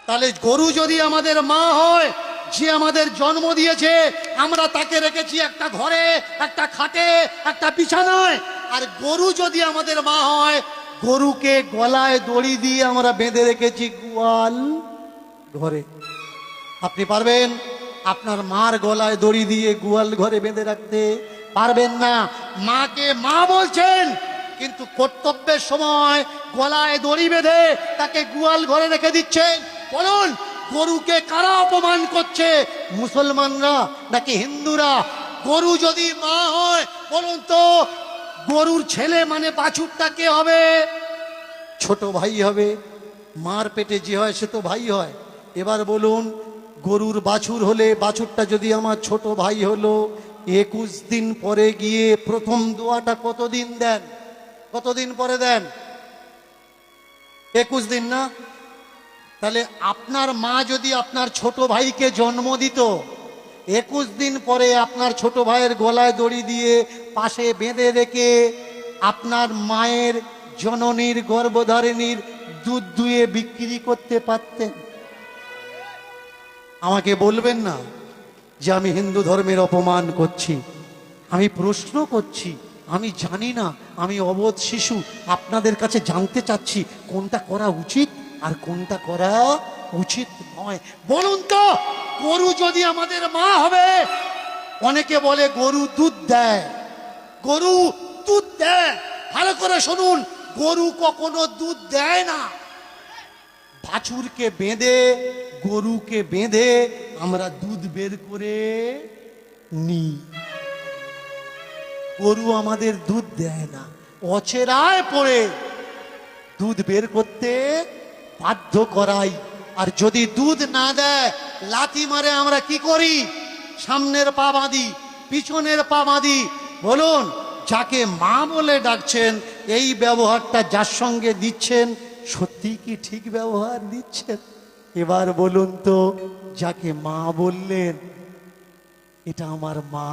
তাহলে গরু যদি আমাদের মা হয়, যে আমাদের জন্ম দিয়েছে, আমরা তাকে রেখেছি একটা ঘরে, একটা খাটে, একটা বিছানায়। আর গরু যদি আমাদের মা হয়, গরুকে গলায় দড়ি দিয়ে আমরা বেঁধে রেখেছি গোয়াল ঘরে। আপনি পারবেন আপনার মার গলায় দড়ি দিয়ে গোয়াল ঘরে বেঁধে রাখতে? পারবেন না। মাকে মা বলছেন, কিন্তু কর্তব্যের সময় গলায় দড়ি বেঁধে তাকে গোয়াল ঘরে রেখে দিচ্ছেন। বলুন, গরুকে কারা অপমান করছে? মুসলমানরা নাকি হিন্দুরা? গরু যদি মা হয়, বলুন তো গরুর ছেলে মানে বাছুরটা কে হবে? ছোট ভাই হবে। মার পেটে যে হয় সে তো ভাই হয়। এবার বলুন, গরুর বাছুর হলে, বাছুরটা যদি আমার ছোট ভাই হলো, 21 দিন পরে গিয়ে প্রথম দোয়াটা কতদিন দেন? কতদিন পরে দেন? 21 দিন না? তাহলে আপনার মা যদি আপনার ছোট ভাইকে জন্ম দিত, 21 দিন পরে আপনার ছোট ভাইয়ের গলায় দড়ি দিয়ে পাশে বেঁধে রেখে আপনার মায়ের জননীর গর্ভধারিণীর দুধ দুয়ে বিক্রি করতে পারতেন? আমাকে বলবেন না যে আমি হিন্দু ধর্মের অপমান করছি। আমি প্রশ্ন করছি, আমি জানি না, আমি অবোধ শিশু। আপনাদের কাছে জানতে চাচ্ছি কোনটা করা উচিত আর কোনটা করা উচিত নয়। বলুন তো, গরু যদি আমাদের মা হবে, অনেকে বলে গরু দুধ দেয়, গরু দুধ দেয়। ভালো করে শুনুন, গরু কখনো দুধ দেয় না। বাছুরকে বেঁধে, গরুকে বেঁধে আমরা দুধ বের করে নিই। গরু আমাদের দুধ দেয় না, অচেরায় পড়ে দুধ বের করতে বাধ্য করাই। আর যদি দুধ না দেয়, লাথি মারে আমরা কি করি? সামনের পা বাঁধি, পিছনের পা বাঁধি। বলুন, যাকে মা বলে ডাকছেন, এই ব্যবহারটা যার সঙ্গে দিচ্ছেন, সত্যি কি ঠিক ব্যবহার দিচ্ছেন? এবার বলুন তো, যাকে মা বললেন, এটা আমার মা,